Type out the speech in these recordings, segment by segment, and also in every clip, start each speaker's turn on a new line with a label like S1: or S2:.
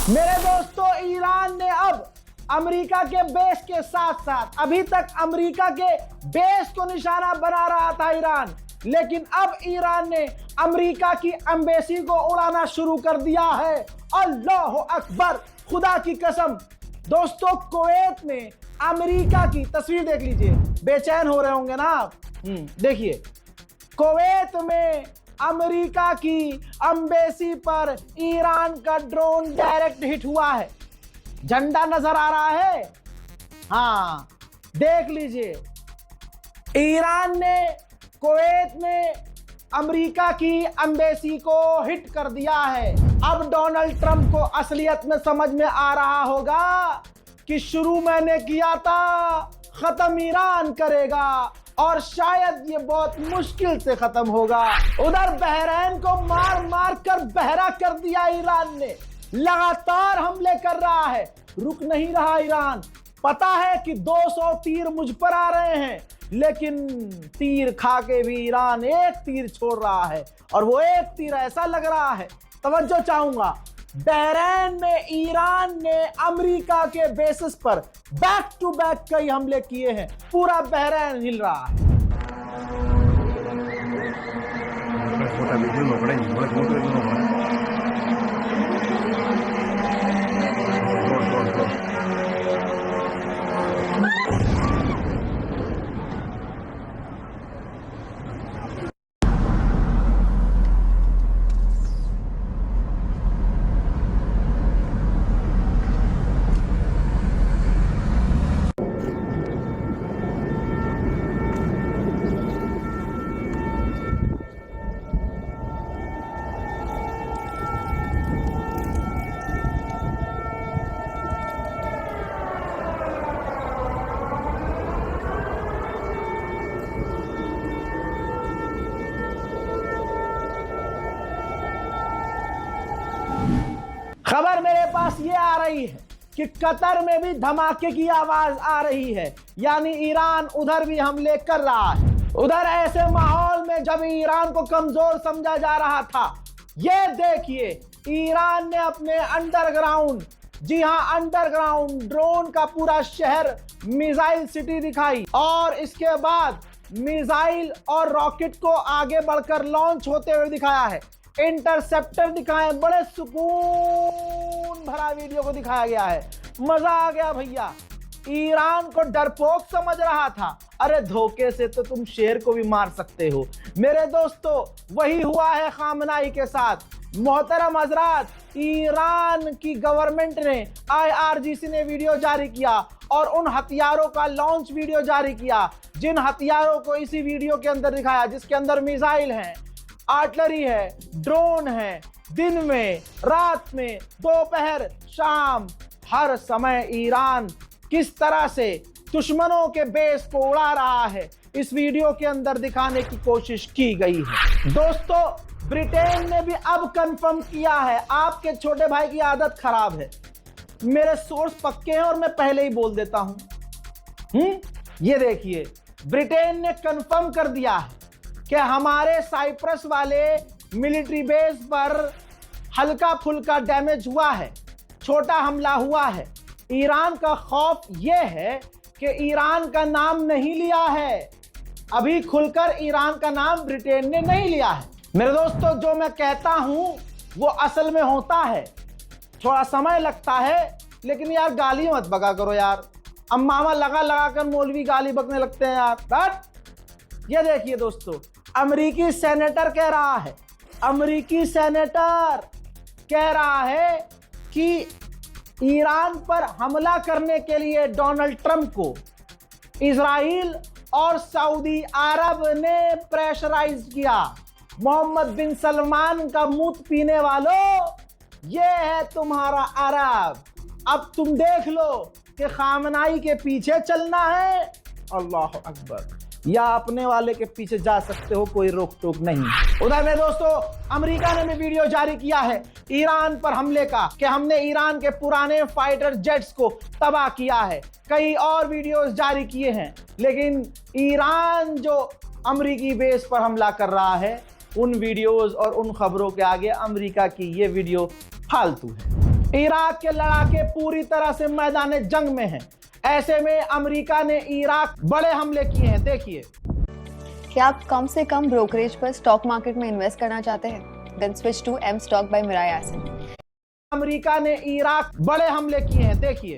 S1: मेरे दोस्तों, ईरान ने अब अमेरिका के बेस के साथ साथ, अभी तक अमेरिका के बेस को निशाना बना रहा था ईरान, लेकिन अब ईरान ने अमेरिका की एम्बेसी को उड़ाना शुरू कर दिया है। अल्लाह अकबर, खुदा की कसम। दोस्तों, कुवैत में अमेरिका की तस्वीर देख लीजिए, बेचैन हो रहे होंगे ना आप। देखिए, कुवैत में अमेरिका की एम्बेसी पर ईरान का ड्रोन डायरेक्ट हिट हुआ है। झंडा नजर आ रहा है, हाँ देख लीजिए। ईरान ने कुवैत में अमेरिका की एम्बेसी को हिट कर दिया है। अब डोनाल्ड ट्रंप को असलियत में समझ में आ रहा होगा कि शुरू मैंने किया था, खत्म ईरान करेगा, और शायद ये बहुत मुश्किल से खत्म होगा। उधर बहरैन को मार मार कर बहरा कर दिया ईरान ने, लगातार हमले कर रहा है, रुक नहीं रहा ईरान। पता है कि 200 तीर मुझ पर आ रहे हैं, लेकिन तीर खा के भी ईरान एक तीर छोड़ रहा है, और वो एक तीर ऐसा लग रहा है, तवज्जो चाहूंगा। बहरैन में ईरान ने अमेरिका के बेसिस पर बैक टू बैक कई हमले किए हैं, पूरा बहरैन हिल रहा है। खबर मेरे पास ये आ रही है कि कतर में भी धमाके की आवाज आ रही है, यानी ईरान उधर भी हमले कर रहा है। उधर ऐसे माहौल में जब ईरान को कमजोर समझा जा रहा था, ये देखिए ईरान ने अपने अंडरग्राउंड, जी हां अंडरग्राउंड ड्रोन का पूरा शहर मिसाइल सिटी दिखाई, और इसके बाद मिसाइल और रॉकेट को आगे बढ़कर लॉन्च होते हुए दिखाया है। इंटरसेप्टर दिखाए, बड़े सुकून भरा वीडियो को दिखाया गया है। मजा आ गया भैया। ईरान को डरपोक समझ रहा था, अरे धोखे से तो तुम शेर को भी मार सकते हो। मेरे दोस्तों, वही हुआ है खामनाई के साथ। मोहतरम हजरात, ईरान की गवर्नमेंट ने, IRGC ने वीडियो जारी किया और उन हथियारों का लॉन्च वीडियो जारी किया, जिन हथियारों को इसी वीडियो के अंदर दिखाया, जिसके अंदर मिसाइल है, आर्टिलरी है, ड्रोन है। दिन में, रात में, दोपहर, शाम, हर समय ईरान किस तरह से दुश्मनों के बेस को उड़ा रहा है, इस वीडियो के अंदर दिखाने की कोशिश की गई है। दोस्तों, ब्रिटेन ने भी अब कंफर्म किया है, आपके छोटे भाई की आदत खराब है, मेरे सोर्स पक्के हैं और मैं पहले ही बोल देता हूं। ये देखिए, ब्रिटेन ने कंफर्म कर दिया है कि हमारे साइप्रस वाले मिलिट्री बेस पर हल्का फुल्का डैमेज हुआ है, छोटा हमला हुआ है। ईरान का खौफ यह है कि ईरान का नाम नहीं लिया है, अभी खुलकर ईरान का नाम ब्रिटेन ने नहीं लिया है। मेरे दोस्तों, जो मैं कहता हूं वो असल में होता है, थोड़ा समय लगता है, लेकिन यार गाली मत बका करो यार। अम्मामा लगा लगा कर मौलवी गाली बकने लगते हैं यार। बट ये देखिए दोस्तों, अमेरिकी सेनेटर कह रहा है, अमेरिकी सेनेटर कह रहा है कि ईरान पर हमला करने के लिए डोनाल्ड ट्रंप को इजराइल और सऊदी अरब ने प्रेशराइज किया। मोहम्मद बिन सलमान का मूत पीने वालों, ये है तुम्हारा अरब। अब तुम देख लो कि खामनाई के पीछे चलना है, अल्लाह अकबर, या अपने वाले के पीछे जा सकते हो, कोई रोक टोक नहीं। उधर में दोस्तों, अमेरिका ने भी वीडियो जारी किया है ईरान पर हमले का, कि हमने ईरान के पुराने फाइटर जेट्स को तबाह किया है। कई और वीडियोस जारी किए हैं, लेकिन ईरान जो अमेरिकी बेस पर हमला कर रहा है, उन वीडियोस और उन खबरों के आगे अमेरिका की ये वीडियो फालतू है। इराक के लड़ाके पूरी तरह से मैदान जंग में हैं। ऐसे में अमेरिका ने इराक बड़े हमले किए हैं। देखिए,
S2: क्या आप कम से कम ब्रोकरेज पर स्टॉक मार्केट में इन्वेस्ट करना चाहते हैं? Then switch to M Stock by Mirae Asset.
S1: America ने इराक बड़े हमले किए हैं। देखिए,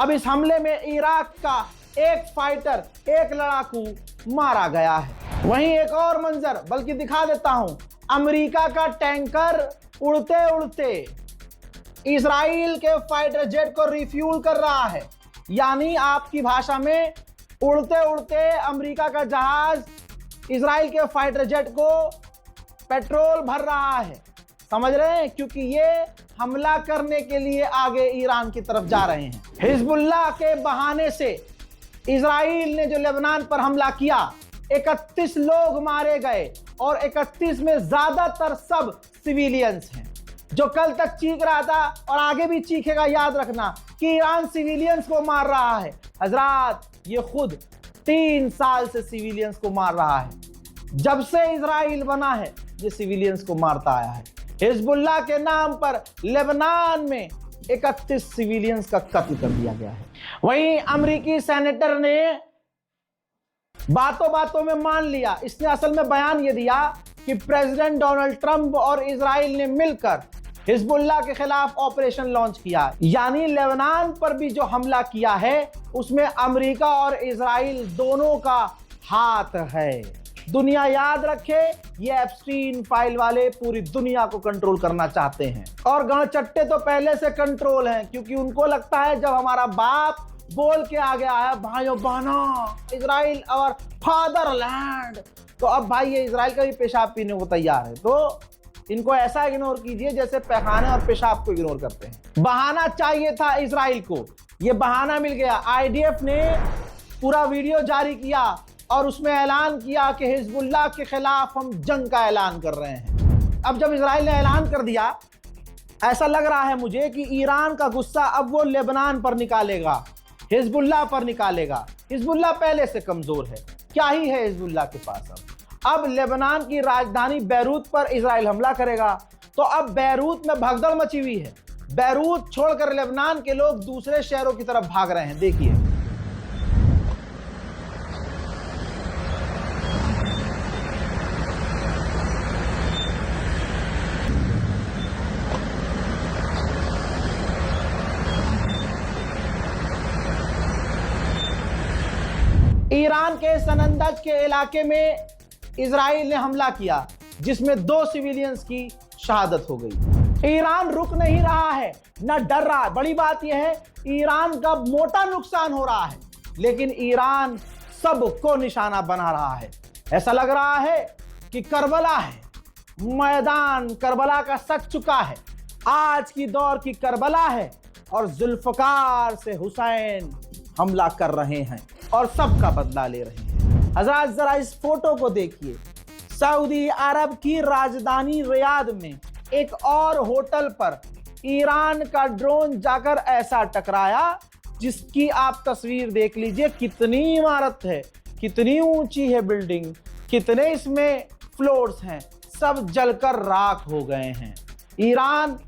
S1: अब इस हमले में इराक का एक फाइटर, एक लड़ाकू मारा गया है। वहीं एक और मंजर बल्कि दिखा देता हूं, अमेरिका का टैंकर उड़ते उड़ते इजराइल के फाइटर जेट को रिफ्यूल कर रहा है। यानी आपकी भाषा में उड़ते उड़ते अमेरिका का जहाज इजराइल के फाइटर जेट को पेट्रोल भर रहा है। समझ रहे हैं? क्योंकि ये हमला करने के लिए आगे ईरान की तरफ जा रहे हैं। हिजबुल्लाह के बहाने से इजराइल ने जो लेबनान पर हमला किया, 31 लोग मारे गए और 31 में ज्यादातर सब सिविलियंस हैं। जो कल तक चीख रहा था और आगे भी चीखेगा, याद रखना कि ईरान सिविलियंस को मार रहा है। हजरात, ये खुद 3 साल से सिविलियंस को मार रहा है। जब से इजराइल बना है ये सिविलियंस को मारता आया है। हिजबुल्लाह के नाम पर लेबनान में 31 सिविलियंस का कत्ल कर दिया गया है। वहीं अमेरिकी सेनेटर ने बातों बातों में मान लिया, इसने असल में बयान ये दिया कि प्रेसिडेंट डोनाल्ड ट्रंप और इजराइल ने मिलकर हिजबुल्लाह के खिलाफ ऑपरेशन लॉन्च किया। यानी लेबनान पर भी जो हमला किया है उसमें अमेरिका और इजराइल दोनों का हाथ है। दुनिया याद रखे, ये एप्स्टीन फाइल वाले पूरी दुनिया को कंट्रोल करना चाहते हैं और गणचट्टे तो पहले से कंट्रोल हैं, क्योंकि उनको लगता है जब हमारा बाप बोल के आ गया है भाइयों बहनों इजराइल और फादरलैंड, तो अब भाई ये इजराइल का भी पेशाब पीने को तैयार है। तो इनको ऐसा इग्नोर कीजिए जैसे पैखाने और पेशाब को इग्नोर करते हैं। बहाना चाहिए था इजराइल को, ये बहाना मिल गया। आईडीएफ ने पूरा वीडियो जारी किया और उसमें ऐलान किया कि हिजबुल्लाह के खिलाफ हम जंग का ऐलान कर रहे हैं। अब जब इजराइल ने ऐलान कर दिया, ऐसा लग रहा है मुझे कि ईरान का गुस्सा अब वो लेबनान पर निकालेगा, हिजबुल्लाह पर निकालेगा। हिजबुल्लाह पहले से कमजोर है, क्या ही है हिजबुल्लाह के पास। अब लेबनान की राजधानी बैरूत पर इजराइल हमला करेगा, तो अब बैरूत में भगदड़ मची हुई है। बैरूत छोड़कर लेबनान के लोग दूसरे शहरों की तरफ भाग रहे हैं। देखिए, ईरान के सनंदज के इलाके में इजराइल ने हमला किया जिसमें 2 सिविलियंस की शहादत हो गई। ईरान रुक नहीं रहा है, न डर रहा है। बड़ी बात यह है, ईरान का मोटा नुकसान हो रहा है, लेकिन ईरान सबको निशाना बना रहा है। ऐसा लग रहा है कि करबला है, मैदान करबला का सज चुका है। आज की दौर की करबला है और जुल्फकार से हुसैन हमला कर रहे हैं और सबका बदला ले रहे हैं। हजरात, जरा इस फोटो को देखिए। सऊदी अरब की राजधानी रियाद में एक और होटल पर ईरान का ड्रोन जाकर ऐसा टकराया जिसकी आप तस्वीर देख लीजिए। कितनी इमारत है, कितनी ऊंची है बिल्डिंग, कितने इसमें फ्लोर्स हैं, सब जलकर राख हो गए हैं। ईरान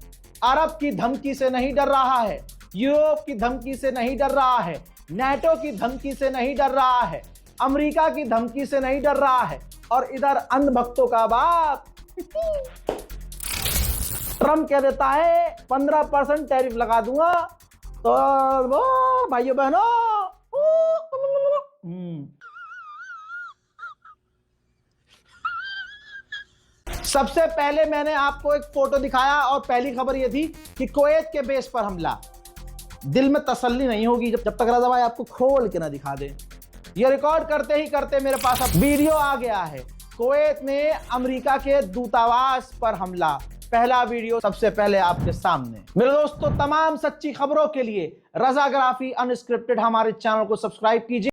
S1: अरब की धमकी से नहीं डर रहा है, यूरोप की धमकी से नहीं डर रहा है, नेटो की धमकी से नहीं डर रहा है, अमेरिका की धमकी से नहीं डर रहा है। और इधर अंधभक्तों का बाप ट्रम्प कह देता है 15% टैरिफ लगा दूंगा, तो वो भाइयों बहनों सबसे पहले मैंने आपको एक फोटो दिखाया और पहली खबर यह थी कि कुवैत के बेस पर हमला। दिल में तसल्ली नहीं होगी जब तक रज़ा भाई आपको खोल के ना दिखा दे। ये रिकॉर्ड करते ही करते मेरे पास अब वीडियो आ गया है। कुवैत में अमेरिका के दूतावास पर हमला, पहला वीडियो सबसे पहले आपके सामने। मेरे दोस्तों, तमाम सच्ची खबरों के लिए रज़ाग्राफी अनस्क्रिप्टेड हमारे चैनल को सब्सक्राइब कीजिए।